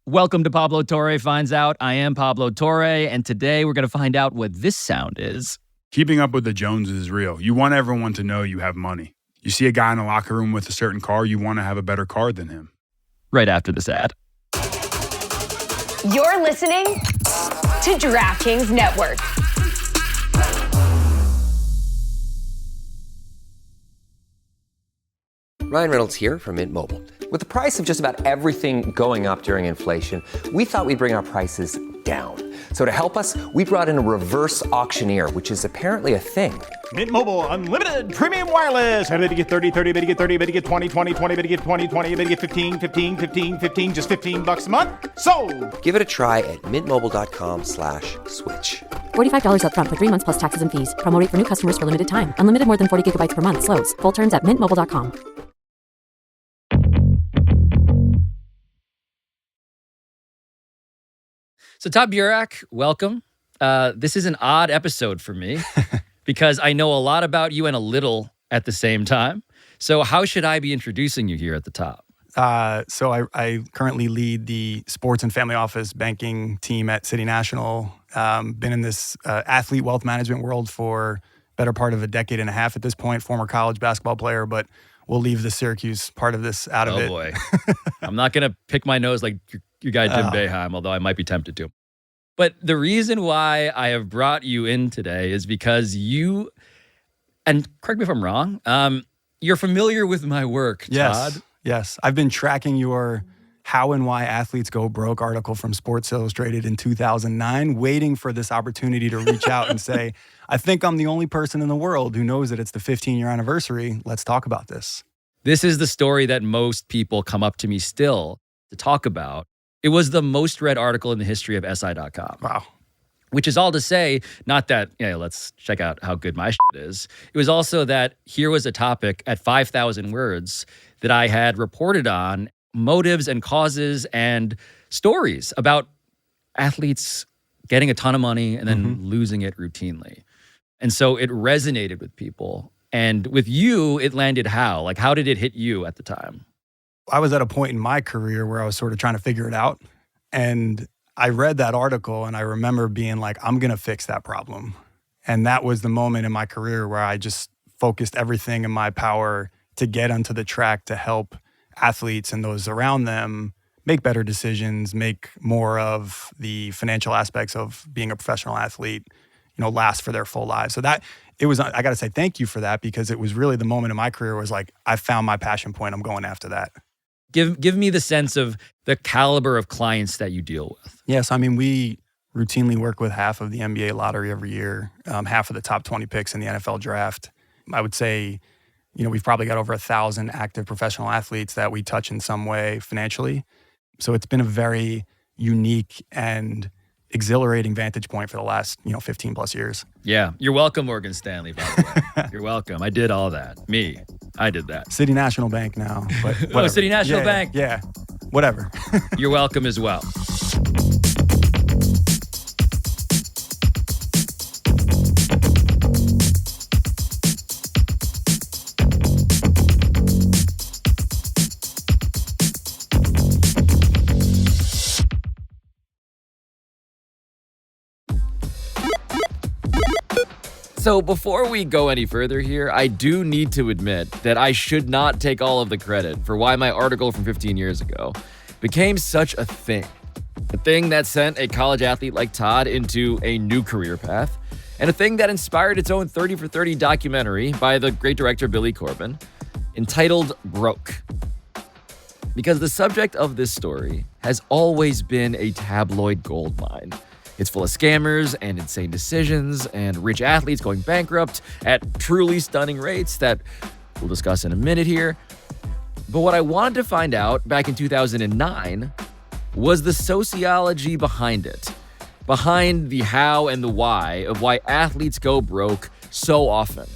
Welcome to Pablo Torre Finds Out. I am Pablo Torre, and today we're going to find out what this sound is. Keeping up with the Joneses is real. You want everyone to know you have money. You see a guy in the locker room with a certain car, you want to have a better car than him. Right after this ad. You're listening to DraftKings Network. Ryan Reynolds here from Mint Mobile. With the price of just about everything going up during inflation, we thought we'd bring our prices down. So to help us, we brought in a reverse auctioneer, which is apparently a thing. Mint Mobile Unlimited Premium Wireless. How to get 30, 30, how to get 30, how to get 20, 20, 20, how to get 20, 20, how to get 15, 15, 15, 15, just $15 a month? Sold! Give it a try at mintmobile.com/switch. $45 up front for 3 months plus taxes and fees. Promo rate for new customers for limited time. Unlimited more than 40 gigabytes per month. Slows full terms at mintmobile.com. So Todd Burach, welcome. This is an odd episode for me because I know a lot about you and a little at the same time. So how should I be introducing you here at the top? So I currently lead the sports and family office banking team at City National. Been in this athlete wealth management world for better part of a decade and a half at this point. Former college basketball player, but we'll leave the Syracuse part of this out of it. Oh boy. I'm not going to pick my nose like your guy Jim Boeheim, although I might be tempted to. But the reason why I have brought you in today is because you, and correct me if I'm wrong, you're familiar with my work, Todd. Yes. I've been tracking your How and Why Athletes Go Broke article from Sports Illustrated in 2009, waiting for this opportunity to reach out and say, I think I'm the only person in the world who knows that it's the 15-year anniversary. Let's talk about this. This is the story that most people come up to me still to talk about. It was the most read article in the history of SI.com. Wow. Which is all to say, not that, let's check out how good my shit is. It was also that here was a topic at 5,000 words that I had reported on motives and causes and stories about athletes getting a ton of money and then losing it routinely. And so it resonated with people. And with you, it landed how? Like, how did it hit you at the time? I was at a point in my career where I was sort of trying to figure it out. And I read that article and I remember being like, I'm going to fix that problem. And that was the moment in my career where I just focused everything in my power to get onto the track to help athletes and those around them make better decisions, make more of the financial aspects of being a professional athlete, last for their full lives. So that it was, I got to say thank you for that, because it was really the moment in my career where it was like, I found my passion point. I'm going after that. Give me the sense of the caliber of clients that you deal with. Yes, we routinely work with half of the NBA lottery every year, half of the top 20 picks in the NFL draft. I would say, we've probably got over 1,000 active professional athletes that we touch in some way financially. So it's been a very unique and exhilarating vantage point for the last, 15 plus years. Yeah. You're welcome, Morgan Stanley, by the way. You're welcome. I did all that. I did that. City National Bank now. But oh, City National Bank. Yeah. Whatever. You're welcome as well. So before we go any further here, I do need to admit that I should not take all of the credit for why my article from 15 years ago became such a thing. A thing that sent a college athlete like Todd into a new career path, and a thing that inspired its own 30 for 30 documentary by the great director Billy Corben, entitled Broke. Because the subject of this story has always been a tabloid goldmine. It's full of scammers and insane decisions and rich athletes going bankrupt at truly stunning rates that we'll discuss in a minute here. But what I wanted to find out back in 2009 was the sociology behind it, behind the how and the why of why athletes go broke so often.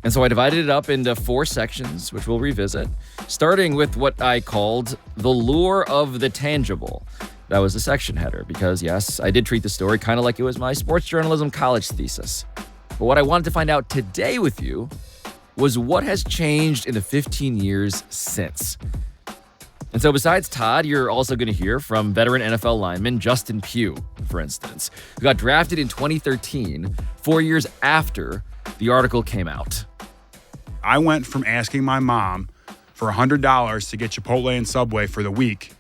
And so I divided it up into 4 sections, which we'll revisit, starting with what I called the lure of the tangible. That was the section header because, yes, I did treat the story kind of like it was my sports journalism college thesis. But what I wanted to find out today with you was what has changed in the 15 years since. And so besides Todd, you're also going to hear from veteran NFL lineman Justin Pugh, for instance, who got drafted in 2013, 4 years after the article came out. I went from asking my mom for $100 to get Chipotle and Subway for the week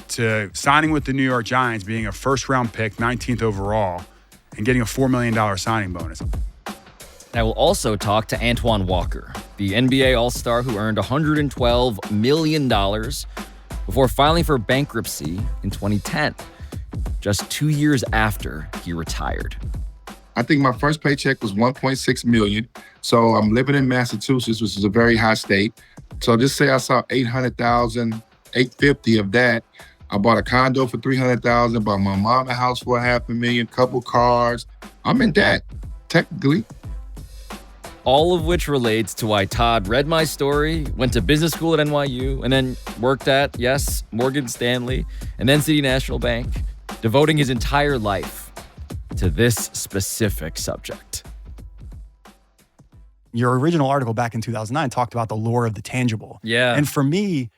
to signing with the New York Giants, being a first-round pick, 19th overall, and getting a $4 million signing bonus. I will also talk to Antoine Walker, the NBA All-Star who earned $112 million before filing for bankruptcy in 2010, just 2 years after he retired. I think my first paycheck was $1.6 million. So I'm living in Massachusetts, which is a very high state. So just say I saw $800,000, $850 of that. I bought a condo for $300,000, bought my mom a house for $500,000, couple cars. I'm in debt, technically. All of which relates to why Todd read my story, went to business school at NYU, and then worked at, yes, Morgan Stanley, and then City National Bank, devoting his entire life to this specific subject. Your original article back in 2009 talked about the lure of the tangible. Yeah. And for me,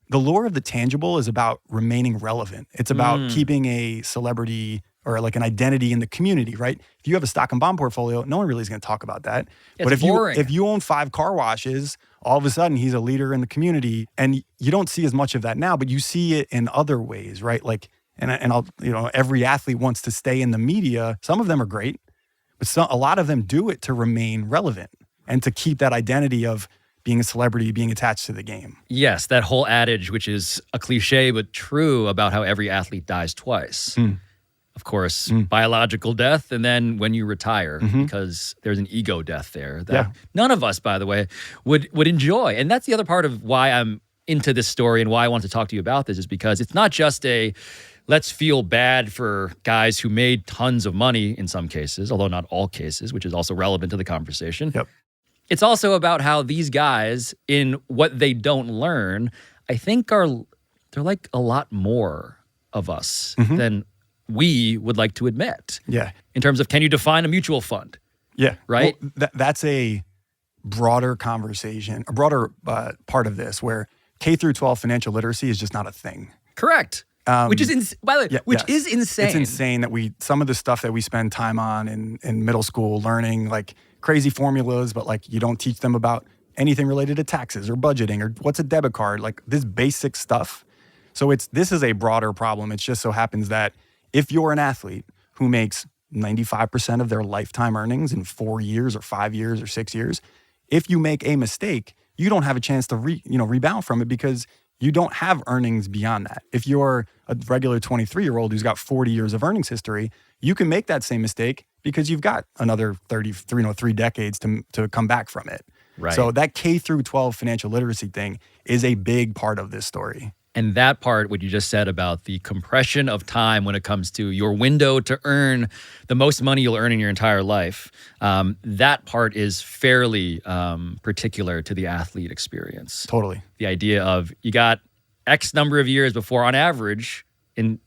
the lure of the tangible is about remaining relevant. It's about keeping a celebrity or like an identity in the community, right? If you have a stock and bond portfolio, no one really is going to talk about that. It's but boring. if you own 5 car washes, all of a sudden he's a leader in the community, and you don't see as much of that now, but you see it in other ways, right? Like, and I'll, every athlete wants to stay in the media. Some of them are great, but a lot of them do it to remain relevant and to keep that identity of being a celebrity, being attached to the game. Yes, that whole adage, which is a cliche but true, about how every athlete dies twice. Of course, biological death, and then when you retire, because there's an ego death there that none of us, by the way, would enjoy. And that's the other part of why I'm into this story and why I want to talk to you about this, is because it's not just a let's feel bad for guys who made tons of money in some cases, although not all cases, which is also relevant to the conversation. Yep. It's also about how these guys, in what they don't learn, I think they're like a lot more of us than we would like to admit. Yeah. In terms of, can you define a mutual fund? Yeah. Right? Well, that's a broader conversation, a broader part of this, where K through 12 financial literacy is just not a thing. Correct. Which is, by the way, is insane. It's insane that some of the stuff that we spend time on in middle school, learning like crazy formulas, but like you don't teach them about anything related to taxes or budgeting or what's a debit card, like this basic stuff. So this is a broader problem. It just so happens that if you're an athlete who makes 95% of their lifetime earnings in 4 years or 5 years or 6 years, if you make a mistake, you don't have a chance to rebound from it because you don't have earnings beyond that. If you're a regular 23-year-old who's got 40 years of earnings history, you can make that same mistake because you've got another 3 decades to come back from it. Right. So that K through 12 financial literacy thing is a big part of this story. And that part, what you just said about the compression of time when it comes to your window to earn the most money you'll earn in your entire life, that part is fairly particular to the athlete experience. Totally. The idea of you got X number of years before, on average, in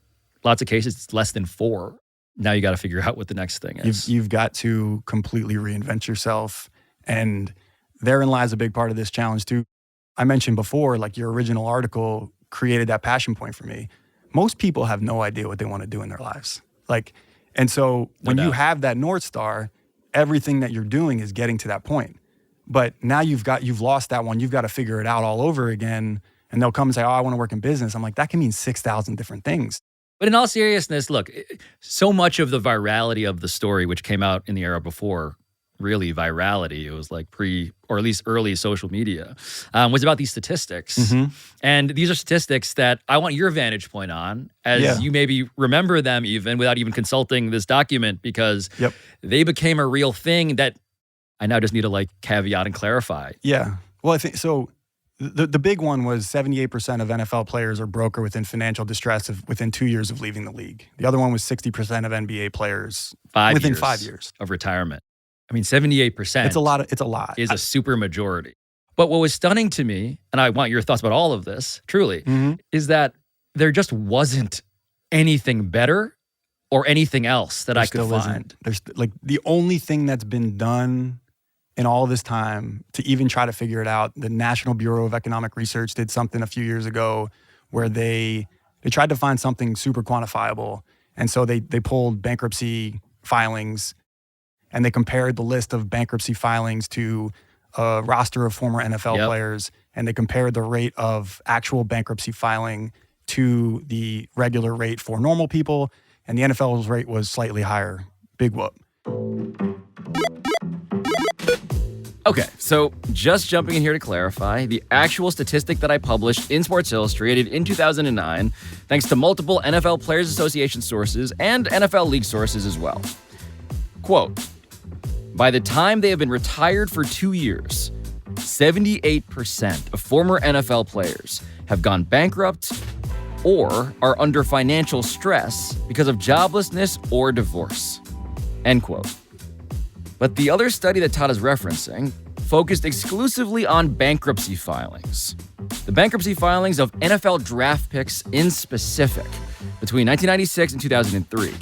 lots of cases, it's less than 4. Now you got to figure out what the next thing is. You've got to completely reinvent yourself. And therein lies a big part of this challenge too. I mentioned before, like your original article created that passion point for me. Most people have no idea what they want to do in their lives. And so when you have that North Star, everything that you're doing is getting to that point. But now you've lost that one. You've got to figure it out all over again. And they'll come and say, I want to work in business. I'm like, that can mean 6,000 different things. But in all seriousness, look, so much of the virality of the story, which came out in the era before really virality, it was like or at least early social media, was about these statistics. And these are statistics that I want your vantage point on, as you maybe remember them even without even consulting this document, because they became a real thing that I now just need to like caveat and clarify. Yeah. Well, I think so. The big one was 78% of NFL players are broke or within financial distress within 2 years of leaving the league. The other one was 60% of NBA players within 5 years of retirement. I mean, 78%. It's a lot. Is a super majority. But what was stunning to me, and I want your thoughts about all of this, truly, is that there just wasn't anything better or anything else that I could find. There's like the only thing that's been done in all this time to even try to figure it out. The National Bureau of Economic Research did something a few years ago where they tried to find something super quantifiable. And so they pulled bankruptcy filings and they compared the list of bankruptcy filings to a roster of former NFL players, and they compared the rate of actual bankruptcy filing to the regular rate for normal people, and the NFL's rate was slightly higher. Big whoop. Okay, so just jumping in here to clarify, the actual statistic that I published in Sports Illustrated in 2009, thanks to multiple NFL Players Association sources and NFL League sources as well. Quote, by the time they have been retired for 2 years, 78% of former NFL players have gone bankrupt or are under financial stress because of joblessness or divorce. End quote. But the other study that Todd is referencing focused exclusively on bankruptcy filings. The bankruptcy filings of NFL draft picks in specific between 1996 and 2003,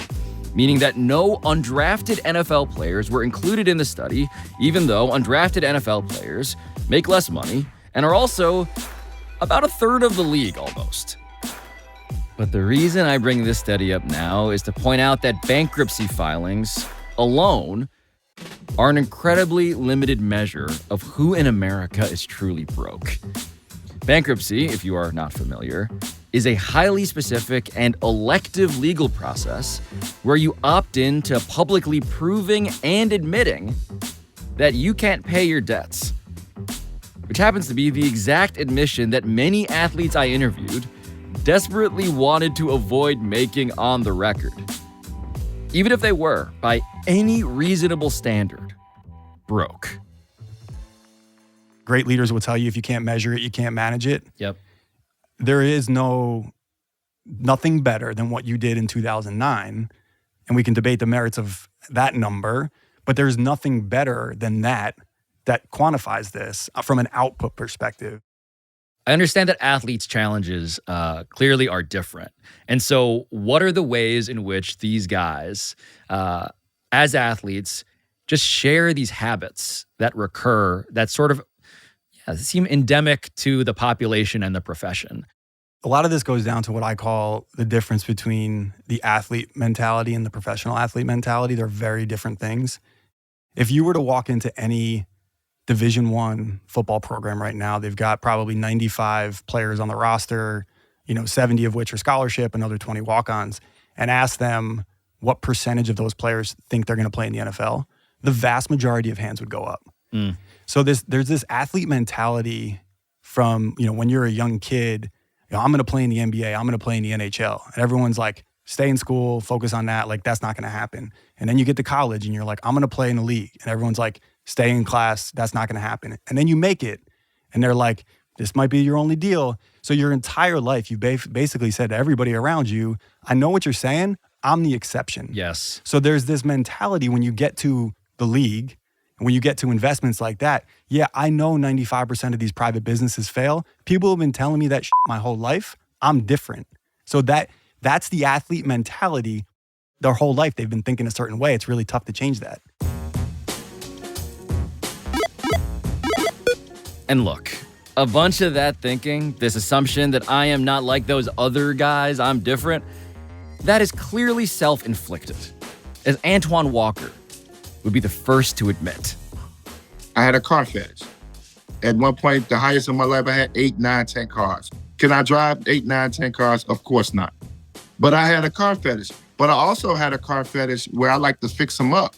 meaning that no undrafted NFL players were included in the study, even though undrafted NFL players make less money and are also about a third of the league almost. But the reason I bring this study up now is to point out that bankruptcy filings alone are an incredibly limited measure of who in America is truly broke. Bankruptcy, if you are not familiar, is a highly specific and elective legal process where you opt in to publicly proving and admitting that you can't pay your debts, which happens to be the exact admission that many athletes I interviewed desperately wanted to avoid making on the record, even if they were, by any reasonable standard, broke. Great leaders will tell you if you can't measure it, you can't manage it. Yep. There is nothing better than what you did in 2009, and we can debate the merits of that number, but there's nothing better than that quantifies this from an output perspective. I understand that athletes' challenges clearly are different. And so what are the ways in which these guys, as athletes, just share these habits that recur, that sort of seem endemic to the population and the profession? A lot of this goes down to what I call the difference between the athlete mentality and the professional athlete mentality. They're very different things. If you were to walk into any Division I football program right now, they've got probably 95 players on the roster, 70 of which are scholarship, another 20 walk-ons, and ask them what percentage of those players think they're going to play in the NFL, the vast majority of hands would go up. So there's this athlete mentality from, when you're a young kid, I'm going to play in the NBA, I'm going to play in the NHL. And everyone's like, stay in school, focus on that. Like, that's not going to happen. And then you get to college and you're like, I'm going to play in the league. And everyone's like, stay in class, that's not going to happen. And then you make it. And they're like, this might be your only deal. So your entire life, you basically said to everybody around you, I know what you're saying, I'm the exception. Yes. So there's this mentality when you get to the league, and when you get to investments like that, yeah, I know 95% of these private businesses fail. People have been telling me that my whole life. I'm different. So that's the athlete mentality. Their whole life, they've been thinking a certain way. It's really tough to change that. And look, a bunch of that thinking, this assumption that I am not like those other guys, I'm different, that is clearly self-inflicted, as Antoine Walker would be the first to admit. I had a car fetish. At one point, the highest in my life, I had 8, 9, 10 cars. Can I drive 8, 9, 10 cars? Of course not. But I had a car fetish. But I also had a car fetish where I like to fix them up,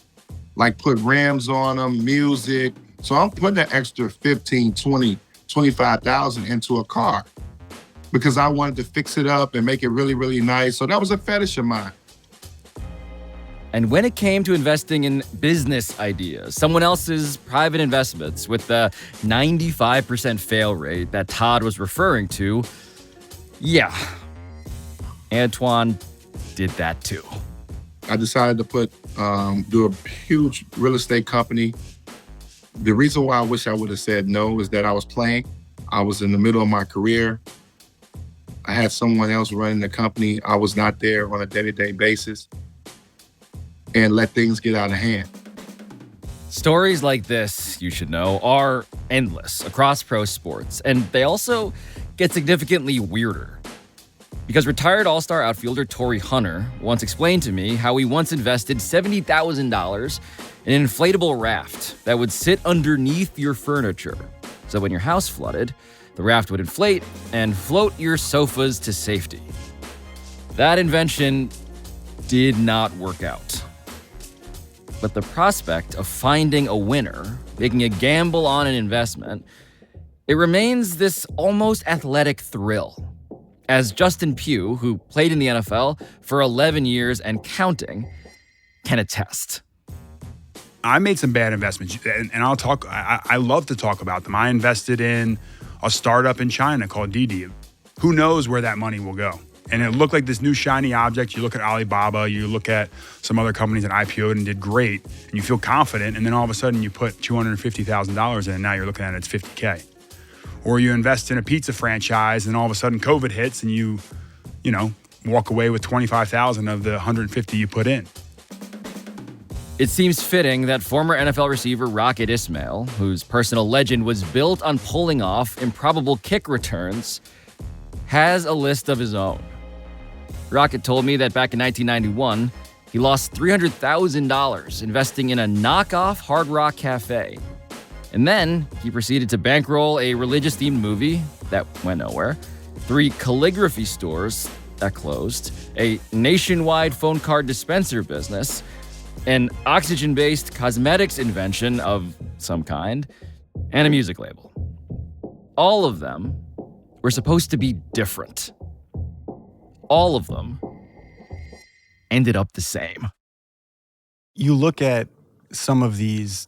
like put rims on them, music. So I'm putting an extra 15, 20, 25,000 into a car because I wanted to fix it up and make it really, really nice. So that was a fetish of mine. And when it came to investing in business ideas, someone else's private investments with the 95% fail rate that Todd was referring to, yeah, Antoine did that too. I decided to do a huge real estate company. The reason why I wish I would have said no is that I was playing. I was in the middle of my career. I had someone else running the company. I was not there on a day-to-day basis and let things get out of hand. Stories like this, you should know, are endless across pro sports, and they also get significantly weirder. Because retired all-star outfielder Torrey Hunter once explained to me how he once invested $70,000 in an inflatable raft that would sit underneath your furniture. So when your house flooded, the raft would inflate and float your sofas to safety. That invention did not work out. But the prospect of finding a winner, making a gamble on an investment, it remains this almost athletic thrill. As Justin Pugh, who played in the NFL for 11 years and counting, can attest. I made some bad investments, and I love to talk about them. I invested in a startup in China called Didi. Who knows where that money will go? And it looked like this new shiny object. You look at Alibaba, you look at some other companies that IPO'd and did great, and you feel confident, and then all of a sudden you put $250,000 in, and now you're looking at it's $50K. Or you invest in a pizza franchise, and all of a sudden COVID hits, and you walk away with $25,000 of the $150 you put in. It seems fitting that former NFL receiver Rocket Ismail, whose personal legend was built on pulling off improbable kick returns, has a list of his own. Rocket told me that back in 1991, he lost $300,000 investing in a knockoff Hard Rock Cafe. And then he proceeded to bankroll a religious-themed movie that went nowhere, 3 calligraphy stores that closed, a nationwide phone card dispenser business, an oxygen-based cosmetics invention of some kind, and a music label. All of them were supposed to be different. All of them ended up the same. You look at some of these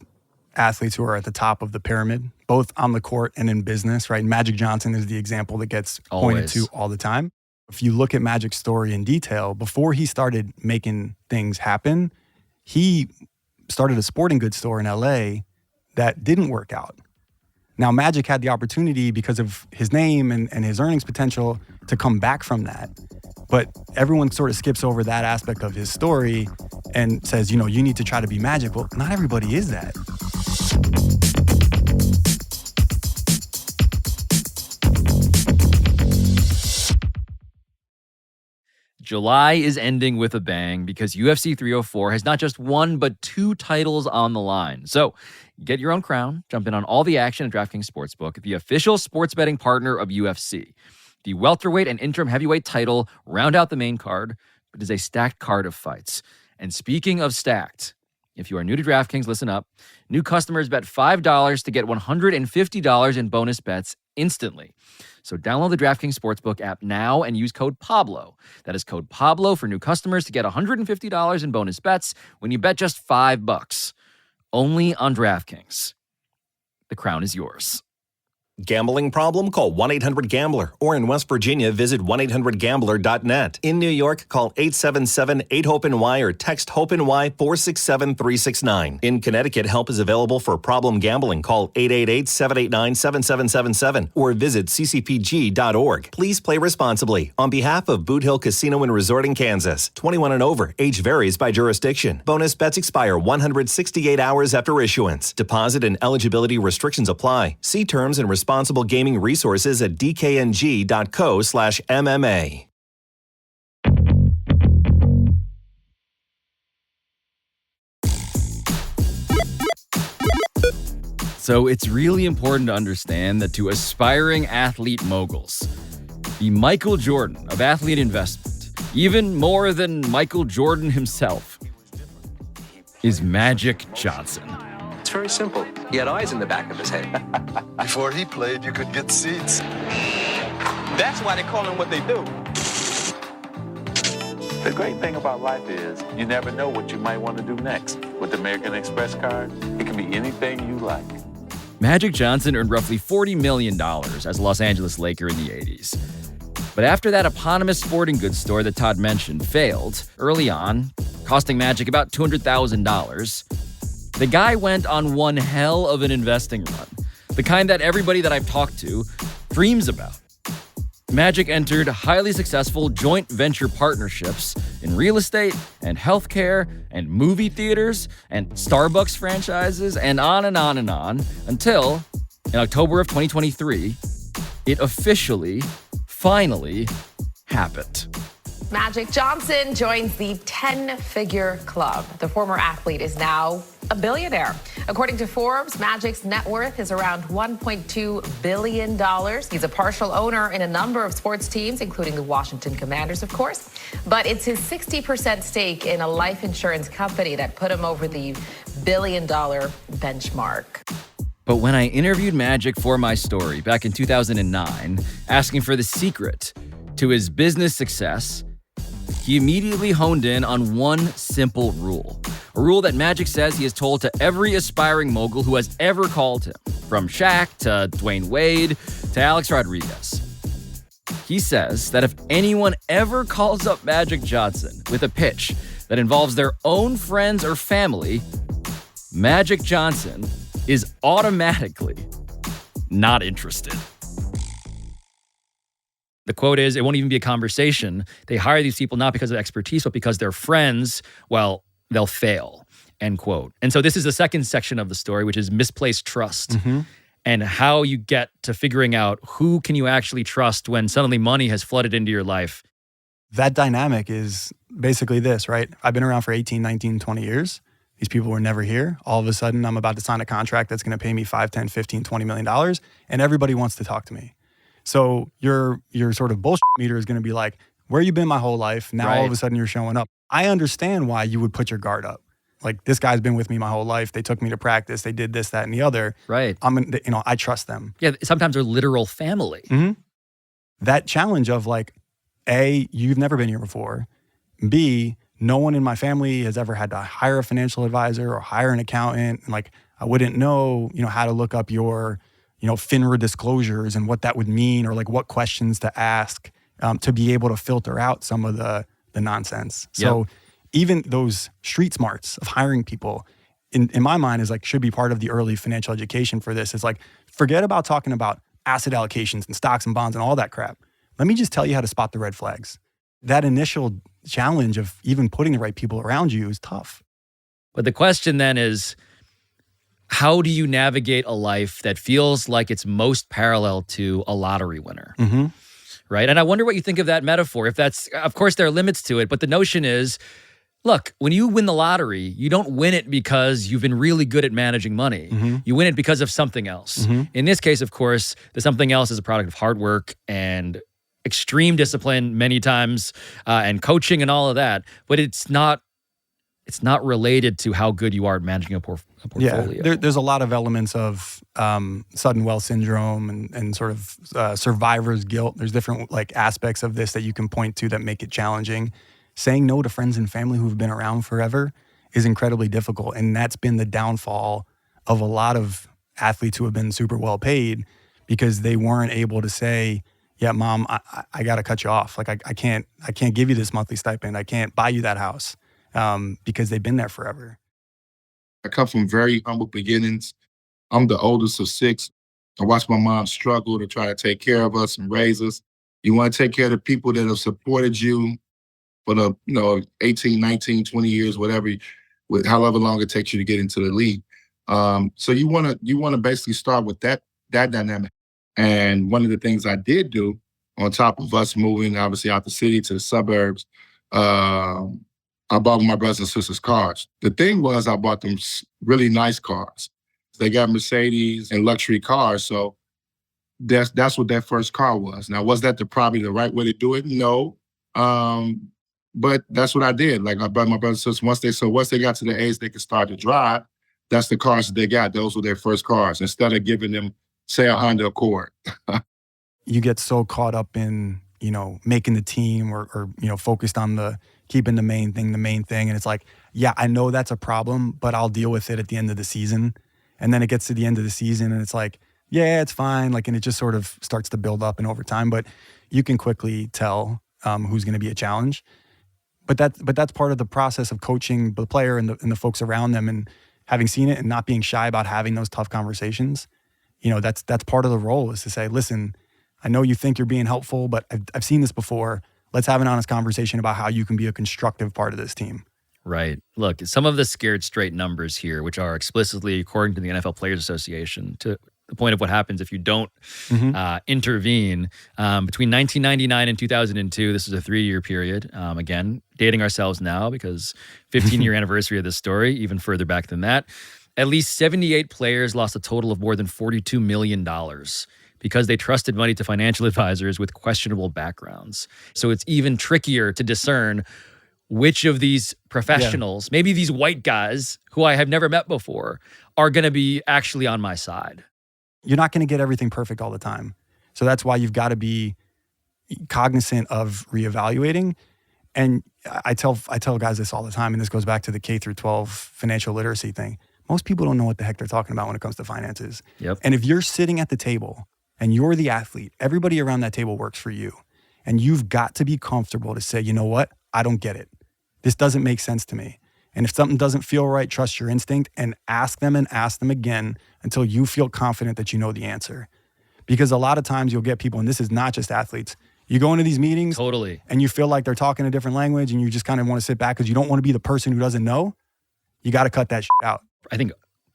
athletes who are at the top of the pyramid, both on the court and in business, right? Magic Johnson is the example that gets pointed to all the time. If you look at Magic's story in detail, before he started making things happen, he started a sporting goods store in LA that didn't work out. Now, Magic had the opportunity, because of his name and his earnings potential, to come back from that. But everyone sort of skips over that aspect of his story and says, you need to try to be Magic. Well, not everybody is that. July is ending with a bang because UFC 304 has not just 1, but 2 titles on the line. So get your own crown, jump in on all the action at DraftKings Sportsbook, the official sports betting partner of UFC. The welterweight and interim heavyweight title round out the main card, but is a stacked card of fights. And speaking of stacked, if you are new to DraftKings, listen up. New customers bet $5 to get $150 in bonus bets instantly. So download the DraftKings Sportsbook app now and use code Pablo. That is code Pablo for new customers to get $150 in bonus bets when you bet just $5. Only on DraftKings. The crown is yours. Gambling problem? Call 1-800-GAMBLER. Or in West Virginia, visit 1-800-GAMBLER.net. In New York, call 877-8-HOPE-NY or text HOPE-NY 467-369. In Connecticut, help is available for problem gambling. Call 888-789-7777 or visit ccpg.org. Please play responsibly. On behalf of Boot Hill Casino and Resort in Kansas, 21 and over. Age varies by jurisdiction. Bonus bets expire 168 hours after issuance. Deposit and eligibility restrictions apply. See terms and responsible gaming resources at dkng.co/MMA. So it's really important to understand that to aspiring athlete moguls, the Michael Jordan of athlete investment, even more than Michael Jordan himself, is Magic Johnson. It's very simple. He had eyes in the back of his head. Before he played, you could get seats. That's why they call him what they do. The great thing about life is you never know what you might want to do next. With the American Express card, it can be anything you like. Magic Johnson earned roughly $40 million as a Los Angeles Laker in the 80s. But after that eponymous sporting goods store that Todd mentioned failed early on, costing Magic about $200,000, the guy went on one hell of an investing run, the kind that everybody that I've talked to dreams about. Magic entered highly successful joint venture partnerships in real estate and healthcare and movie theaters and Starbucks franchises and on and on and on until in October of 2023, it officially, finally happened. Magic Johnson joins the 10-figure club. The former athlete is now a billionaire. According to Forbes, Magic's net worth is around $1.2 billion. He's a partial owner in a number of sports teams, including the Washington Commanders, of course. But it's his 60% stake in a life insurance company that put him over the billion-dollar benchmark. But when I interviewed Magic for my story back in 2009, asking for the secret to his business success, he immediately honed in on one simple rule. A rule that Magic says he has told to every aspiring mogul who has ever called him, from Shaq to Dwayne Wade to Alex Rodriguez. He says that if anyone ever calls up Magic Johnson with a pitch that involves their own friends or family, Magic Johnson is automatically not interested. The quote is, it won't even be a conversation. They hire these people not because of expertise, but because they're friends. Well, they'll fail, end quote. And so this is the second section of the story, which is misplaced trust and how you get to figuring out who can you actually trust when suddenly money has flooded into your life. That dynamic is basically this, right? I've been around for 18, 19, 20 years. These people were never here. All of a sudden, I'm about to sign a contract that's going to pay me $5, $10, $15, $20 million, and everybody wants to talk to me. So your sort of bullshit meter is going to be like, where you been my whole life? Now all of a sudden you're showing up. I understand why you would put your guard up. Like, this guy's been with me my whole life. They took me to practice. They did this, that, and the other. Right. I trust them. Yeah, sometimes they're literal family. That challenge of like, A, you've never been here before. B, no one in my family has ever had to hire a financial advisor or hire an accountant. And like, I wouldn't know, how to look up your FINRA disclosures and what that would mean, or like what questions to ask to be able to filter out some of the nonsense. So even those street smarts of hiring people, in my mind, is like, should be part of the early financial education for this. It's like, forget about talking about asset allocations and stocks and bonds and all that crap. Let me just tell you how to spot the red flags. That initial challenge of even putting the right people around you is tough. But the question then is, how do you navigate a life that feels like it's most parallel to a lottery winner? Right? And I wonder what you think of that metaphor. If that's, of course, there are limits to it, but the notion is, look, when you win the lottery, you don't win it because you've been really good at managing money. You win it because of something else. In this case, of course, the something else is a product of hard work and extreme discipline many times and coaching and all of that. But it's not related to how good you are at managing a portfolio. Yeah, there's a lot of elements of sudden wealth syndrome and sort of survivor's guilt. There's different like aspects of this that you can point to that make it challenging. Saying no to friends and family who've been around forever is incredibly difficult. And that's been the downfall of a lot of athletes who have been super well paid, because they weren't able to say, yeah, mom, I got to cut you off. Like, I can't give you this monthly stipend. I can't buy you that house. Because they've been there forever. I come from very humble beginnings. I'm the oldest of 6. I watched my mom struggle to try to take care of us and raise us. You want to take care of the people that have supported you for the 18, 19, 20 years, whatever, with however long it takes you to get into the league. So you want to basically start with that dynamic. And one of the things I did do, on top of us moving obviously out the city to the suburbs, I bought my brothers and sisters cars. The thing was, I bought them really nice cars. They got Mercedes and luxury cars, so that's what that first car was. Now, was that probably the right way to do it? No, but that's what I did. Like, I bought my brothers and sisters, once they got to the age they could start to drive, that's the cars that they got. Those were their first cars, instead of giving them, say, a Honda Accord. You get so caught up in, making the team or focused on keeping the main thing. And it's like, yeah, I know that's a problem, but I'll deal with it at the end of the season. And then it gets to the end of the season and it's like, yeah, it's fine. Like, and it just sort of starts to build up and over time, but you can quickly tell who's going to be a challenge. But that's part of the process of coaching the player and the folks around them, and having seen it and not being shy about having those tough conversations. That's part of the role, is to say, listen, I know you think you're being helpful, but I've seen this before. Let's have an honest conversation about how you can be a constructive part of this team. Right. Look, some of the scared straight numbers here, which are explicitly according to the NFL Players Association, to the point of what happens if you don't intervene. Between 1999 and 2002, this is a 3-year period. Again, dating ourselves now because 15-year anniversary of this story, even further back than that. At least 78 players lost a total of more than $42 million because they trusted money to financial advisors with questionable backgrounds. So it's even trickier to discern which of these professionals, maybe these white guys who I have never met before, are going to be actually on my side. You're not going to get everything perfect all the time. So that's why you've got to be cognizant of reevaluating. And I tell guys this all the time, and this goes back to the K through 12 financial literacy thing. Most people don't know what the heck they're talking about when it comes to finances. Yep. And if you're sitting at the table and you're the athlete, everybody around that table works for you. And you've got to be comfortable to say, you know what? I don't get it. This doesn't make sense to me. And if something doesn't feel right, trust your instinct and ask them again until you feel confident that you know the answer. Because a lot of times you'll get people, and this is not just athletes, you go into these meetings and you feel like they're talking a different language and you just kind of want to sit back because you don't want to be the person who doesn't know. You got to cut that shit out. I think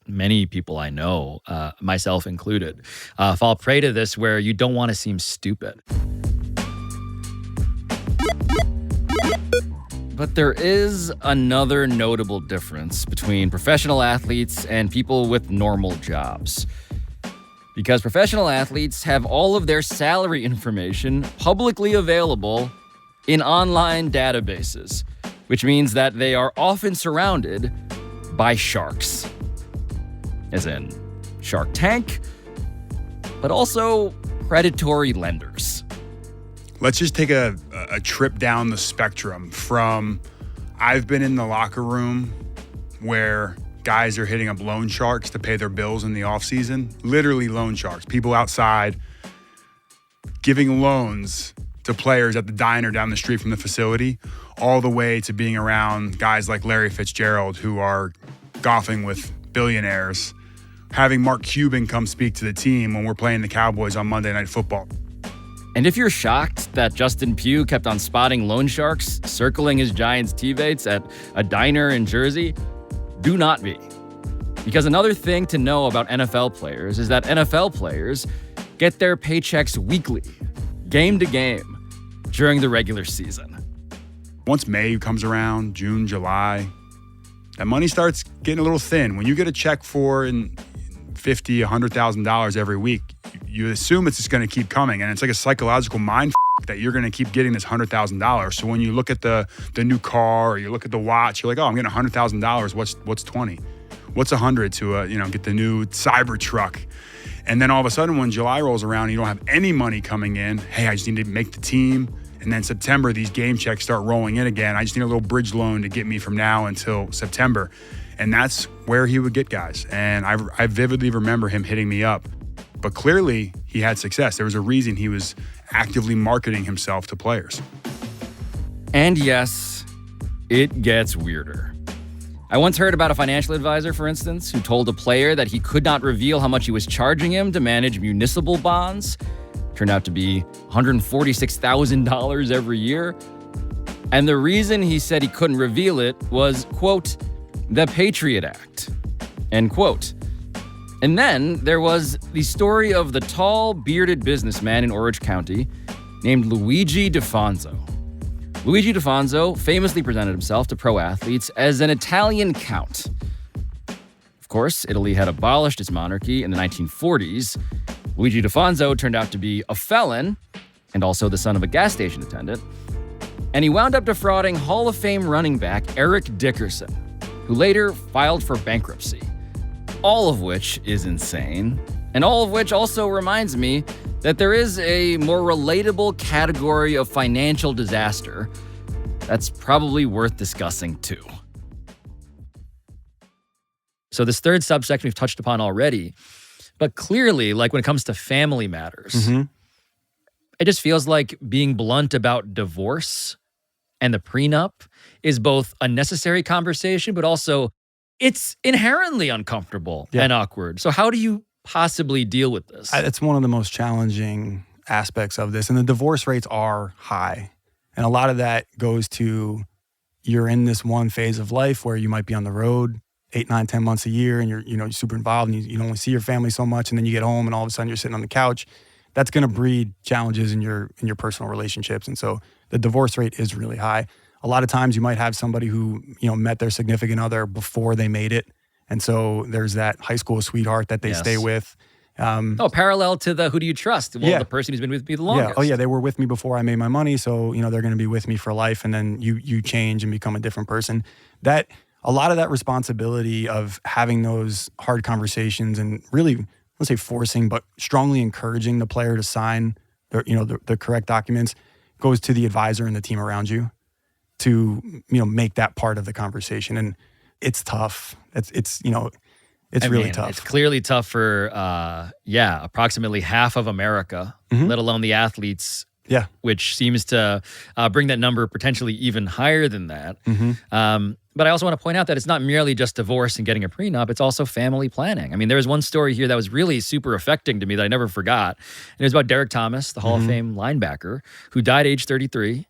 many people I know, myself included, fall prey to this where you don't want to seem stupid. But there is another notable difference between professional athletes and people with normal jobs. Because professional athletes have all of their salary information publicly available in online databases, which means that they are often surrounded by sharks. As in Shark Tank, but also predatory lenders. Let's just take a trip down the spectrum from I've been in the locker room where guys are hitting up loan sharks to pay their bills in the offseason. Literally loan sharks. People outside giving loans to players at the diner down the street from the facility, all the way to being around guys like Larry Fitzgerald who are golfing with billionaires, having Mark Cuban come speak to the team when we're playing the Cowboys on Monday Night Football. And if you're shocked that Justin Pugh kept on spotting loan sharks circling his Giants teammates at a diner in Jersey, do not be. Because another thing to know about NFL players is that NFL players get their paychecks weekly, game to game, during the regular season. Once May comes around, June, July, that money starts getting a little thin. When you get a check for $50,000, $100,000 every week, you assume it's just going to keep coming. And it's like a psychological mind that you're going to keep getting this $100,000. So when you look at the new car or you look at the watch, you're like, oh, I'm getting $100,000. What's 20? What's 100 to get the new Cybertruck? And then all of a sudden when July rolls around and you don't have any money coming in, hey, I just need to make the team. And then September, these game checks start rolling in again. I just need a little bridge loan to get me from now until September. And that's where he would get guys. And I vividly remember him hitting me up. But clearly, he had success. There was a reason he was actively marketing himself to players. And yes, it gets weirder. I once heard about a financial advisor, for instance, who told a player that he could not reveal how much he was charging him to manage municipal bonds. Turned out to be $146,000 every year. And the reason he said he couldn't reveal it was, quote, the Patriot Act, end quote. And then there was the story of the tall, bearded businessman in Orange County named Luigi DeFonso. Luigi DeFonso famously presented himself to pro athletes as an Italian count. Of course, Italy had abolished its monarchy in the 1940s. Luigi DeFonso turned out to be a felon and also the son of a gas station attendant. And he wound up defrauding Hall of Fame running back Eric Dickerson, who later filed for bankruptcy. All of which is insane, and all of which also reminds me that there is a more relatable category of financial disaster that's probably worth discussing too. So this third subsection we've touched upon already, but clearly, like when it comes to family matters, it just feels like being blunt about divorce and the prenup is both a necessary conversation, but also it's inherently uncomfortable and awkward. So how do you possibly deal with this? It's one of the most challenging aspects of this. And the divorce rates are high. And a lot of that goes to you're in this one phase of life where you might be on the road 8, 9, 10 months a year, and you're super involved, and you only see your family so much, and then you get home and all of a sudden you're sitting on the couch. That's going to breed challenges in your personal relationships. And so the divorce rate is really high. A lot of times you might have somebody who, met their significant other before they made it. And so there's that high school sweetheart that they stay with. Parallel to the who do you trust? Well, the person who's been with me the longest. Yeah. Oh, yeah. They were with me before I made my money. So, they're going to be with me for life. And then you change and become a different person. A lot of that responsibility of having those hard conversations and really, I won't say forcing, but strongly encouraging the player to sign the correct documents goes to the advisor and the team around you to, make that part of the conversation. And it's tough. It's really tough. It's clearly tough for, approximately half of America, let alone the athletes. Yeah. Which seems to bring that number potentially even higher than that. But I also want to point out that it's not merely just divorce and getting a prenup, it's also family planning. I mean, there was one story here that was really super affecting to me that I never forgot. And it was about Derek Thomas, the Hall of Fame linebacker, who died age 33. There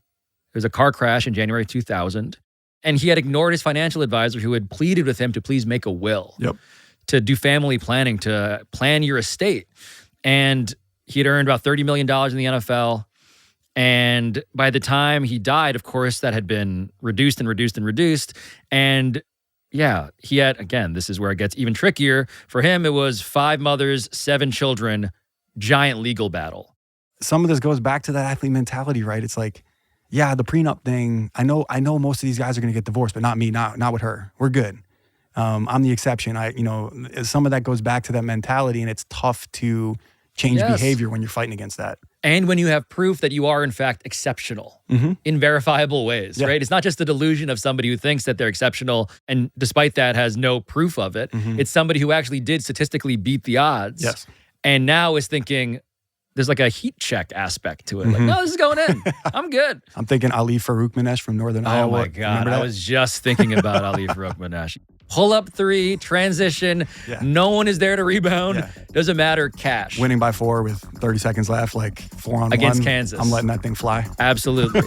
was a car crash in January 2000. And he had ignored his financial advisor who had pleaded with him to please make a will, to do family planning, to plan your estate. And he had earned about $30 million in the NFL. And by the time he died, of course, that had been reduced and reduced and reduced. And he had, again, this is where it gets even trickier. For him, it was 5 mothers, 7 children, giant legal battle. Some of this goes back to that athlete mentality, right? It's like, the prenup thing, I know most of these guys are going to get divorced, but not me, not with her. We're good. I'm the exception. Some of that goes back to that mentality, and it's tough to change behavior when you're fighting against that. And when you have proof that you are, in fact, exceptional in verifiable ways, right? It's not just the delusion of somebody who thinks that they're exceptional and despite that has no proof of it. It's somebody who actually did statistically beat the odds. Yes. And now is thinking there's like a heat check aspect to it. Like, no, this is going in. I'm good. I'm thinking Ali Farouk from Northern Iowa. Oh, my God. I was just thinking about Ali Farouk. Pull up 3, transition. No one is there to rebound. Doesn't matter. Cash. Winning by 4 with 30 seconds left, like 4-on-1 against Kansas. I'm letting that thing fly. Absolutely.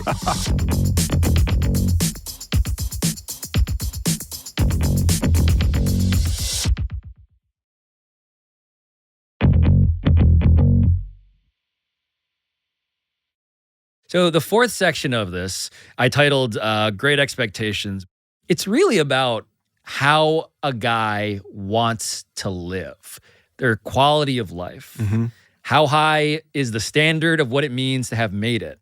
So the 4th section of this, I titled Great Expectations. It's really about how a guy wants to live, their quality of life. How high is the standard of what it means to have made it?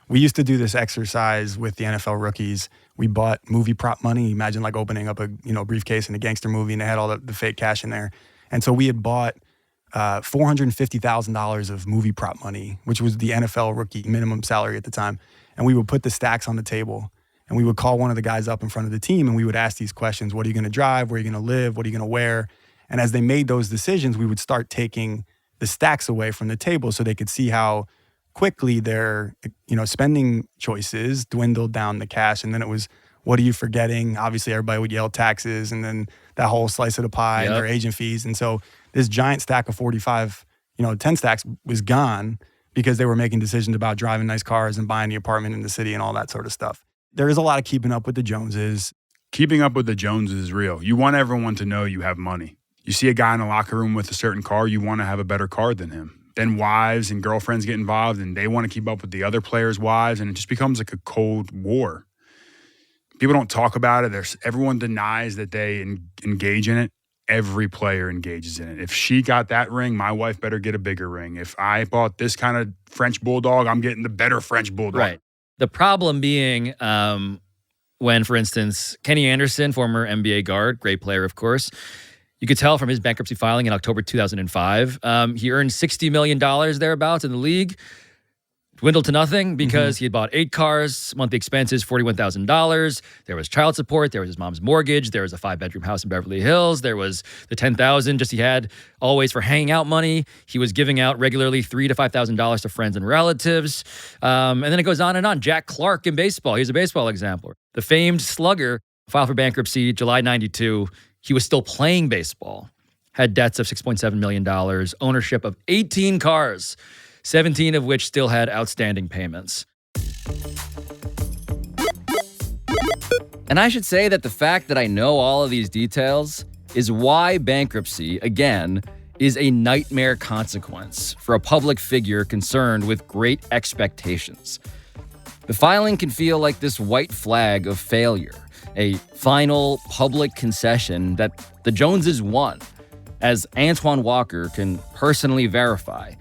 We used to do this exercise with the NFL rookies. We bought movie prop money. Imagine like opening up a briefcase in a gangster movie and they had all the fake cash in there. And so we had bought $450,000 of movie prop money, which was the NFL rookie minimum salary at the time. And we would put the stacks on the table. And we would call one of the guys up in front of the team and we would ask these questions. What are you going to drive? Where are you going to live? What are you going to wear? And as they made those decisions, we would start taking the stacks away from the table so they could see how quickly their spending choices dwindled down the cash. And then it was, what are you forgetting? Obviously, everybody would yell taxes and then that whole slice of the pie and their agent fees. And so this giant stack of 45, 10 stacks was gone because they were making decisions about driving nice cars and buying the apartment in the city and all that sort of stuff. There is a lot of keeping up with the Joneses. Keeping up with the Joneses is real. You want everyone to know you have money. You see a guy in the locker room with a certain car, you want to have a better car than him. Then wives and girlfriends get involved and they want to keep up with the other players' wives, and it just becomes like a cold war. People don't talk about it. Everyone denies that they engage in it. Every player engages in it. If she got that ring, my wife better get a bigger ring. If I bought this kind of French Bulldog, I'm getting the better French Bulldog. Right. The problem being when, for instance, Kenny Anderson, former NBA guard, great player, of course, you could tell from his bankruptcy filing in October 2005, he earned $60 million thereabouts in the league. Dwindled to nothing because he had bought 8 cars, monthly expenses, $41,000. There was child support. There was his mom's mortgage. There was a 5-bedroom house in Beverly Hills. There was the $10,000 just he had always for hanging out money. He was giving out regularly $3,000 to $5,000 to friends and relatives. And then it goes on and on. Jack Clark in baseball. He's a baseball example. The famed slugger filed for bankruptcy July 92. He was still playing baseball. Had debts of $6.7 million. Ownership of 18 cars. 17 of which still had outstanding payments. And I should say that the fact that I know all of these details is why bankruptcy, again, is a nightmare consequence for a public figure concerned with great expectations. The filing can feel like this white flag of failure, a final public concession that the Joneses won, as Antoine Walker can personally verify.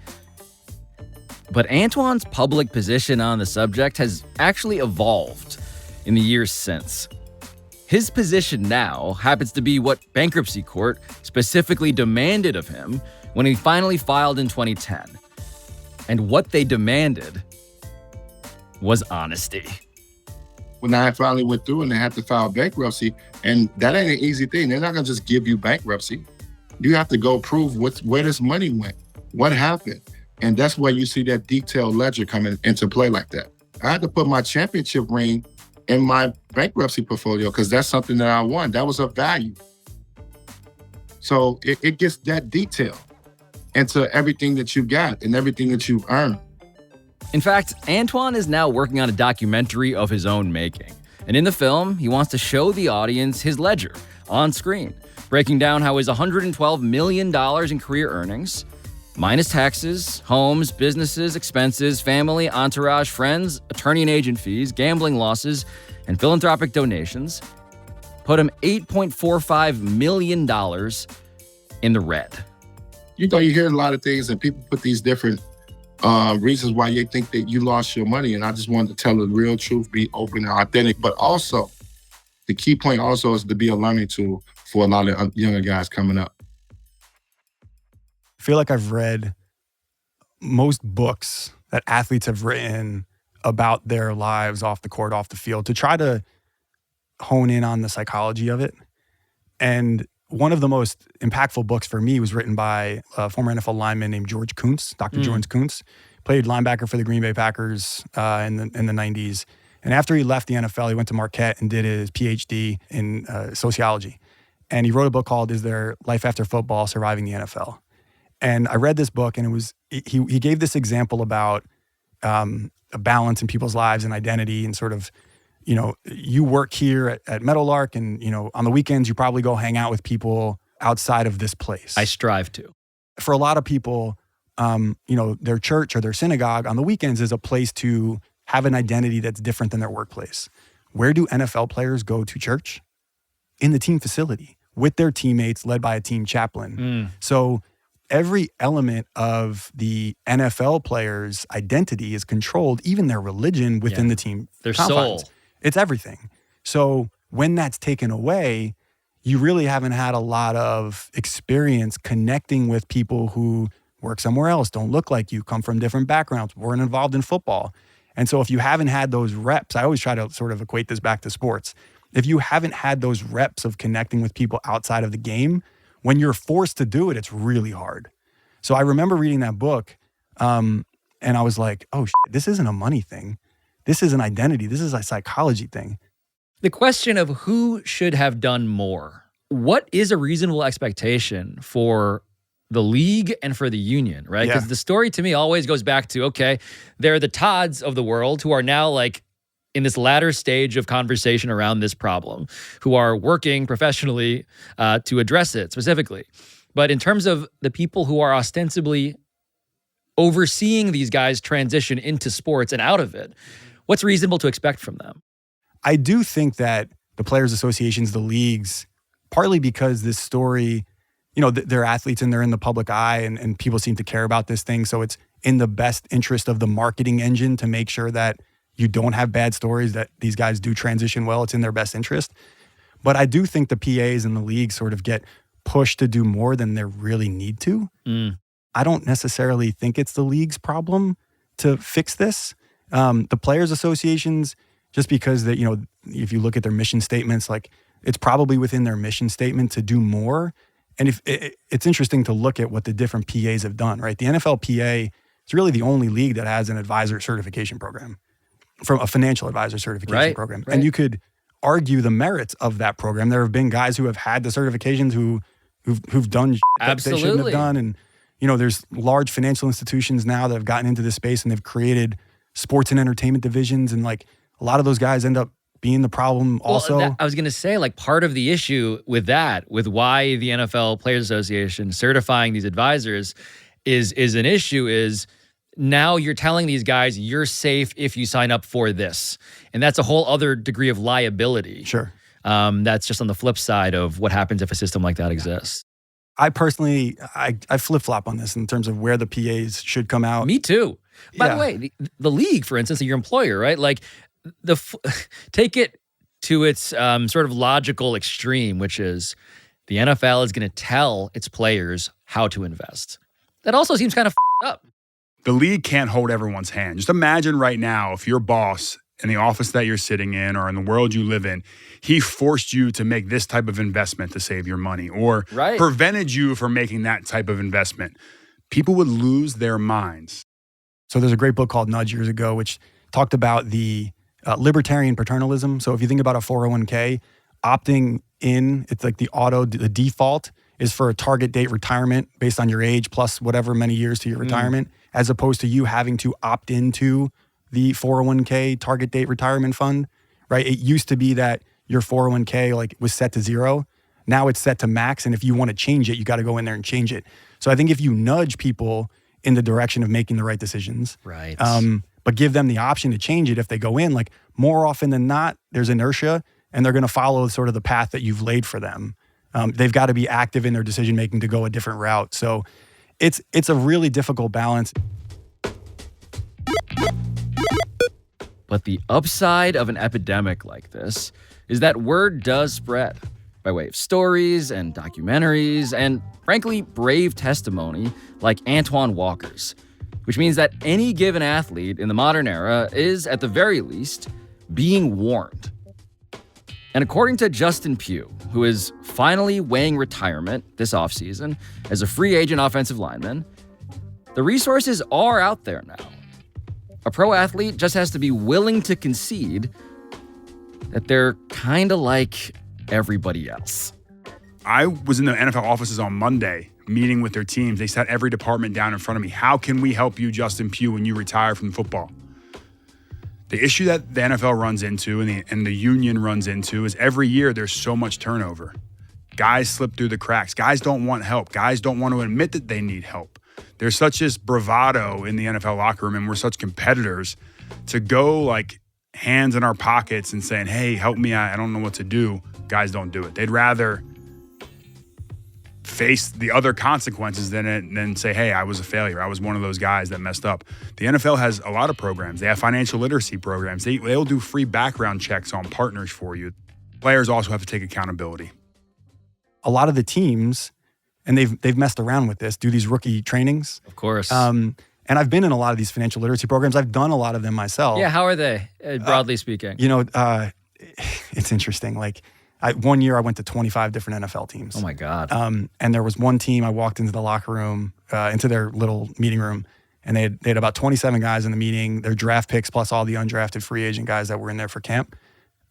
But Antoine's public position on the subject has actually evolved in the years since. His position now happens to be what bankruptcy court specifically demanded of him when he finally filed in 2010. And what they demanded was honesty. When I finally went through and they had to file bankruptcy, and that ain't an easy thing. They're not gonna just give you bankruptcy. You have to go prove where this money went, what happened. And that's where you see that detailed ledger coming into play like that. I had to put my championship ring in my bankruptcy portfolio because that's something that I won. That was of value. So it gets that detail into everything that you got and everything that you've earned. In fact, Antoine is now working on a documentary of his own making. And in the film, he wants to show the audience his ledger on screen, breaking down how his $112 million in career earnings, minus taxes, homes, businesses, expenses, family, entourage, friends, attorney and agent fees, gambling losses, and philanthropic donations, put him $8.45 million in the red. You know, you hear a lot of things and people put these different reasons why you think that you lost your money. And I just wanted to tell the real truth, be open and authentic. But also, the key point also is to be a learning tool for a lot of younger guys coming up. I feel like I've read most books that athletes have written about their lives off the court, off the field, to try to hone in on the psychology of it. And one of the most impactful books for me was written by a former NFL lineman named George Kuntz, Dr. George Kuntz. Played linebacker for the Green Bay Packers in the 90s. And after he left the NFL, he went to Marquette and did his PhD in sociology. And he wrote a book called Is There Life After Football? Surviving the NFL. And I read this book, and he gave this example about a balance in people's lives and identity, and sort of, you know, you work here at Meadowlark, and, you know, on the weekends you probably go hang out with people outside of this place. I strive to. For a lot of people, you know, their church or their synagogue on the weekends is a place to have an identity that's different than their workplace. Where do NFL players go to church? In the team facility with their teammates, led by a team chaplain. So every element of the NFL player's identity is controlled, even their religion within the team Their confines. soul. It's everything. So when that's taken away, you really haven't had a lot of experience connecting with people who work somewhere else, don't look like you, come from different backgrounds, weren't involved in football. And so if you haven't had those reps, I always try to sort of equate this back to sports. If you haven't had those reps of connecting with people outside of the game, when you're forced to do it, it's really hard. So I remember reading that book, and I was like, oh, this isn't a money thing. This is an identity. This is a psychology thing. The question of who should have done more. What is a reasonable expectation for the league and for the union, right? Because the story to me always goes back to, okay, they're the Todds of the world who are now like in this latter stage of conversation around this problem, who are working professionally to address it specifically. But in terms of the people who are ostensibly overseeing these guys transition into sports and out of it, what's reasonable to expect from them? I do think that the players' associations, the leagues, partly because this story, you know, they're athletes and they're in the public eye, and people seem to care about this thing. So it's in the best interest of the marketing engine to make sure that you don't have bad stories, that these guys do transition well. It's in their best interest. But I do think the PAs and the league sort of get pushed to do more than they really need to. I don't necessarily think it's the league's problem to fix this. The players' associations, just because that, you know, if you look at their mission statements, like it's probably within their mission statement to do more. And if it's interesting to look at what the different PAs have done, right? The NFL PA is really the only league that has an advisor certification program, from a financial advisor certification program. Right. And you could argue the merits of that program. There have been guys who have had the certifications who've done that they shouldn't have done. And, there's large financial institutions now that have gotten into this space and they've created sports and entertainment divisions. And like a lot of those guys end up being the problem also. I was going to say, like, part of the issue with why the NFL Players Association certifying these advisors is an issue is now you're telling these guys you're safe if you sign up for this. And that's a whole other degree of liability. Sure. That's just on the flip side of what happens if a system like that exists. I personally, I flip-flop on this in terms of where the PAs should come out. Me too. By the way, the league, for instance, your employer, right? Like, take it to its sort of logical extreme, which is the NFL is going to tell its players how to invest. That also seems kind of up. The league can't hold everyone's hand. Just imagine right now if your boss in the office that you're sitting in or in the world you live in, he forced you to make this type of investment to save your money or prevented you from making that type of investment. People would lose their minds. So there's a great book called Nudge years ago, which talked about the libertarian paternalism. So if you think about a 401k, opting in, it's like the default is for a target date retirement based on your age plus whatever many years to your retirement, as opposed to you having to opt into the 401k target date retirement fund, right? It used to be that your 401k like was set to 0. Now it's set to max. And if you want to change it, you got to go in there and change it. So I think if you nudge people in the direction of making the right decisions, right, but give them the option to change it if they go in, like more often than not, there's inertia and they're going to follow sort of the path that you've laid for them. They've got to be active in their decision-making to go a different route. So it's a really difficult balance. But the upside of an epidemic like this is that word does spread by way of stories and documentaries and, frankly, brave testimony like Antoine Walker's, which means that any given athlete in the modern era is, at the very least, being warned. And according to Justin Pugh, who is finally weighing retirement this offseason as a free agent offensive lineman, the resources are out there now. A pro athlete just has to be willing to concede that they're kind of like everybody else. I was in the NFL offices on Monday meeting with their teams. They sat every department down in front of me. How can we help you, Justin Pugh, when you retire from football? The issue that the NFL runs into and the union runs into is every year there's so much turnover. Guys slip through the cracks. Guys don't want help. Guys don't want to admit that they need help. There's such this bravado in the NFL locker room, and we're such competitors to go like hands in our pockets and saying, hey, help me, I don't know what to do. Guys don't do it. They'd rather face the other consequences than say, hey, I was a failure. I was one of those guys that messed up. The NFL has a lot of programs. They have financial literacy programs. They'll do free background checks on partners for you. Players also have to take accountability. A lot of the teams, and they've messed around with this, do these rookie trainings. Of course. And I've been in a lot of these financial literacy programs. I've done a lot of them myself. Yeah, how are they, broadly speaking? It's interesting. Like, one year I went to 25 different NFL teams. Oh my God. And there was one team, I walked into the locker room, into their little meeting room, and they had about 27 guys in the meeting, their draft picks plus all the undrafted free agent guys that were in there for camp.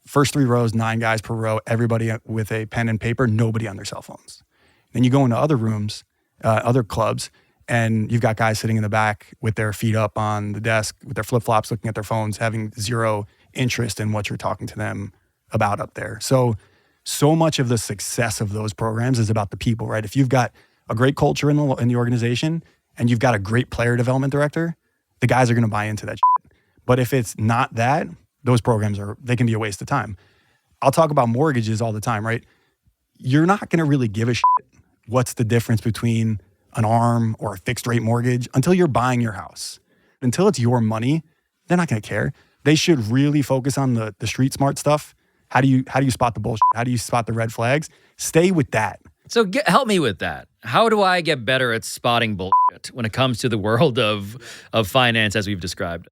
First 3 rows, 9 guys per row, everybody with a pen and paper, nobody on their cell phones. Then you go into other rooms, other clubs, and you've got guys sitting in the back with their feet up on the desk, with their flip-flops, looking at their phones, having zero interest in what you're talking to them about up there. So much of the success of those programs is about the people, right? If you've got a great culture in the organization and you've got a great player development director, the guys are going to buy into that shit. But if it's not that, those programs they can be a waste of time. I'll talk about mortgages all the time, right? You're not going to really give a shit what's the difference between an ARM or a fixed rate mortgage until you're buying your house. Until it's your money, they're not going to care. They should really focus on the street smart stuff. How do you spot the bullshit? How do you spot the red flags? Stay with that. So help me with that. How do I get better at spotting bullshit when it comes to the world of finance as we've described?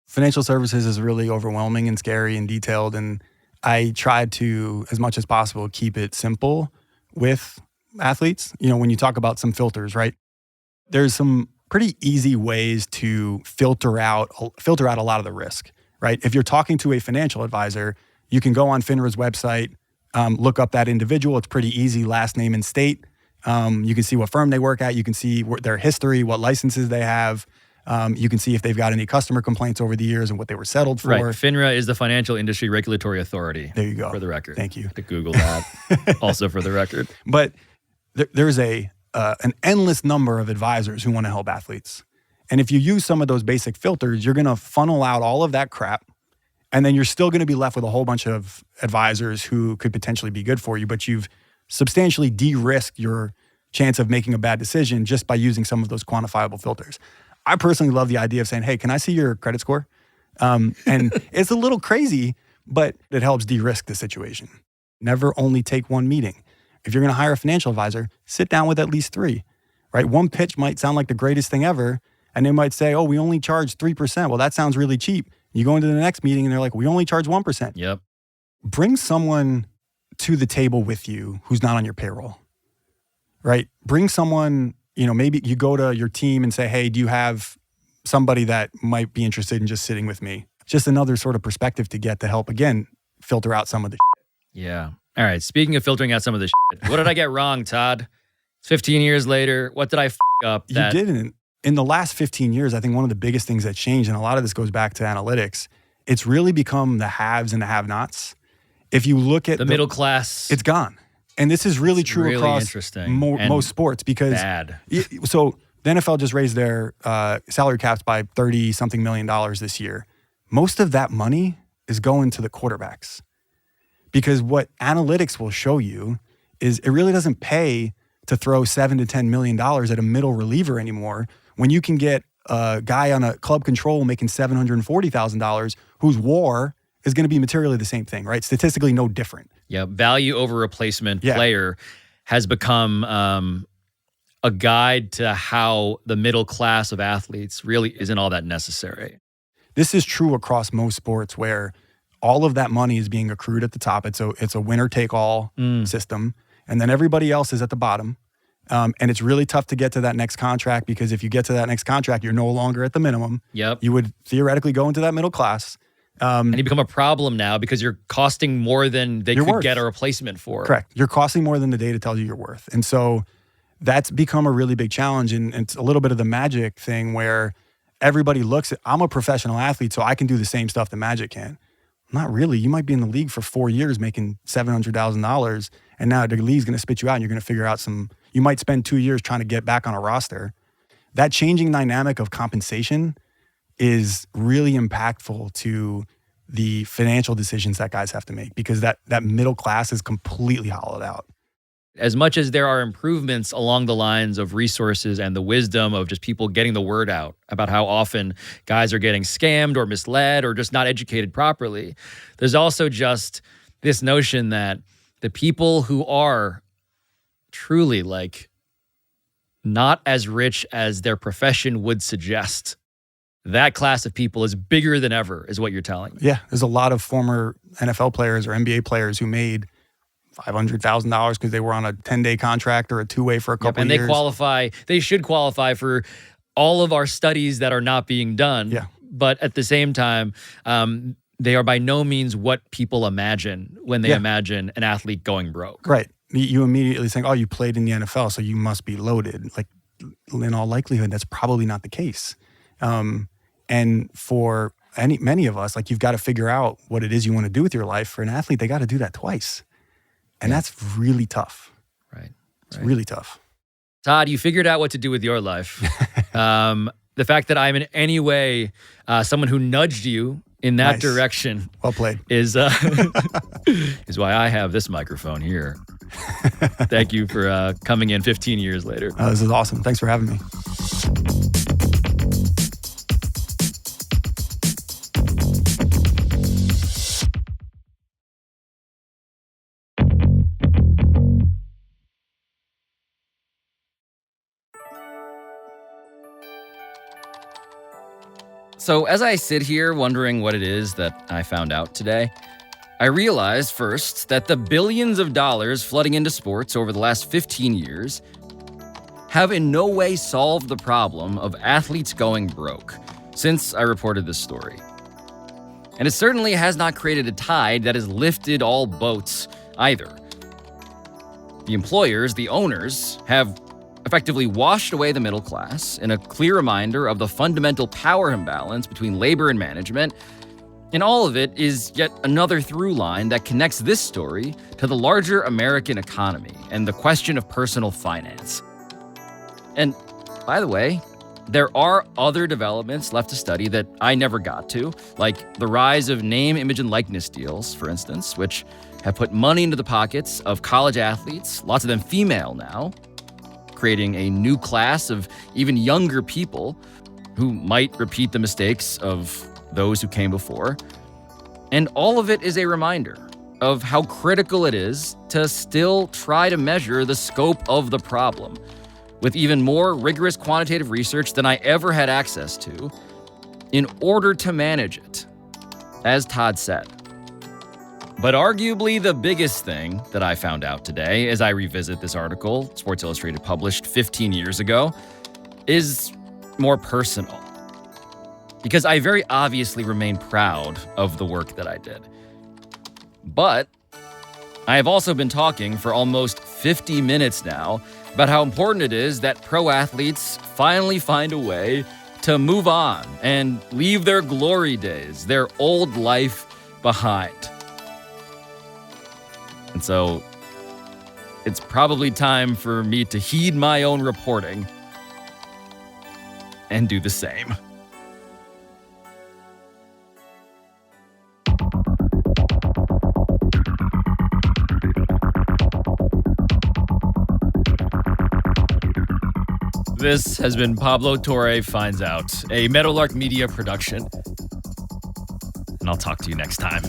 Financial services is really overwhelming and scary and detailed, and I try to, as much as possible, keep it simple with athletes. When you talk about some filters, right? There's some pretty easy ways to filter out a lot of the risk, right? If you're talking to a financial advisor, you can go on FINRA's website, look up that individual. It's pretty easy, last name and state. You can see what firm they work at. You can see their history, what licenses they have. You can see if they've got any customer complaints over the years and what they were settled for. Right. FINRA is the Financial Industry Regulatory Authority. There you go. For the record. Thank you. To Google that. Also for the record. But there's an endless number of advisors who want to help athletes. And if you use some of those basic filters, you're going to funnel out all of that crap. And then you're still going to be left with a whole bunch of advisors who could potentially be good for you, but you've substantially de-risked your chance of making a bad decision just by using some of those quantifiable filters. I personally love the idea of saying, hey, can I see your credit score? And it's a little crazy, but it helps de-risk the situation. Never only take one meeting. If you're going to hire a financial advisor, sit down with at least 3, right? One pitch might sound like the greatest thing ever, and they might say, oh, we only charge 3%. Well, that sounds really cheap. You go into the next meeting and they're like, we only charge 1%. Yep. Bring someone to the table with you who's not on your payroll, right? Bring someone, maybe you go to your team and say, hey, do you have somebody that might be interested in just sitting with me? Just another sort of perspective to get to help, again, filter out some of the shit. Yeah. All right. Speaking of filtering out some of the shit, what did I get wrong, Todd? It's 15 years later. What did I up? You didn't. In the last 15 years, I think one of the biggest things that changed, and a lot of this goes back to analytics, it's really become the haves and the have-nots. If you look at the middle class, it's gone. And this is really true really across most sports because so the NFL just raised their salary caps by $30-something million this year. Most of that money is going to the quarterbacks. Because what analytics will show you is it really doesn't pay to throw $7 to $10 million at a middle reliever anymore when you can get a guy on a club control making $740,000 whose WAR is going to be materially the same thing, right? Statistically, no different. Yeah, value over replacement player has become a guide to how the middle class of athletes really isn't all that necessary. This is true across most sports where all of that money is being accrued at the top. It's a winner-take-all system. And then everybody else is at the bottom. And it's really tough to get to that next contract because if you get to that next contract, you're no longer at the minimum. Yep. You would theoretically go into that middle class. And you become a problem now because you're costing more than they could get a replacement for. Correct. You're costing more than the data tells you you're worth. And so that's become a really big challenge. And it's a little bit of the Magic thing where everybody looks at, I'm a professional athlete, so I can do the same stuff that Magic can. Not really. You might be in the league for 4 years making $700,000, and now the league's going to spit you out and you're going to figure out you might spend 2 years trying to get back on a roster. That changing dynamic of compensation is really impactful to the financial decisions that guys have to make because that middle class is completely hollowed out. As much as there are improvements along the lines of resources and the wisdom of just people getting the word out about how often guys are getting scammed or misled or just not educated properly, there's also just this notion that the people who are truly not as rich as their profession would suggest, that class of people is bigger than ever, is what you're telling me. Yeah, there's a lot of former NFL players or NBA players who made $500,000 because they were on a 10-day contract or a 2-way for a couple of years. And they should qualify for all of our studies that are not being done. Yeah. But at the same time, they are by no means what people imagine when they imagine an athlete going broke. Right. You immediately think, oh, you played in the NFL, so you must be loaded. Like, in all likelihood, that's probably not the case. And for many of us, you've got to figure out what it is you want to do with your life. For an athlete, they got to do that twice. And that's really tough. Right. It's really tough. Todd, you figured out what to do with your life. The fact that I'm in any way someone who nudged you in that direction. Well played. Is why I have this microphone here. Thank you for coming in 15 years later. This is awesome. Thanks for having me. So as I sit here wondering what it is that I found out today, I realized first that the billions of dollars flooding into sports over the last 15 years have in no way solved the problem of athletes going broke since I reported this story. And it certainly has not created a tide that has lifted all boats either. The employers, the owners, have effectively washed away the middle class in a clear reminder of the fundamental power imbalance between labor and management. And all of it is yet another through line that connects this story to the larger American economy and the question of personal finance. And by the way, there are other developments left to study that I never got to, like the rise of name, image, and likeness deals, for instance, which have put money into the pockets of college athletes, lots of them female now, creating a new class of even younger people who might repeat the mistakes of those who came before. And all of it is a reminder of how critical it is to still try to measure the scope of the problem with even more rigorous quantitative research than I ever had access to in order to manage it, as Todd said. But arguably the biggest thing that I found out today as I revisit this article Sports Illustrated published 15 years ago is more personal. Because I very obviously remain proud of the work that I did. But I have also been talking for almost 50 minutes now about how important it is that pro athletes finally find a way to move on and leave their glory days, their old life behind. And so it's probably time for me to heed my own reporting and do the same. This has been Pablo Torre Finds Out, a Meadowlark Media production. And I'll talk to you next time.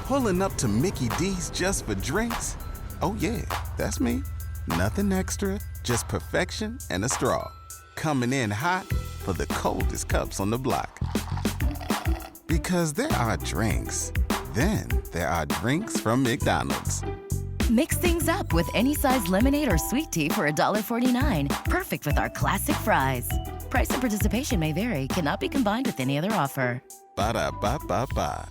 Pulling up to Mickey D's just for drinks? Oh yeah, that's me. Nothing extra, just perfection and a straw. Coming in hot for the coldest cups on the block. Because there are drinks. Then there are drinks from McDonald's. Mix things up with any size lemonade or sweet tea for $1.49. Perfect with our classic fries. Price and participation may vary. Cannot be combined with any other offer. Ba-da-ba-ba-ba.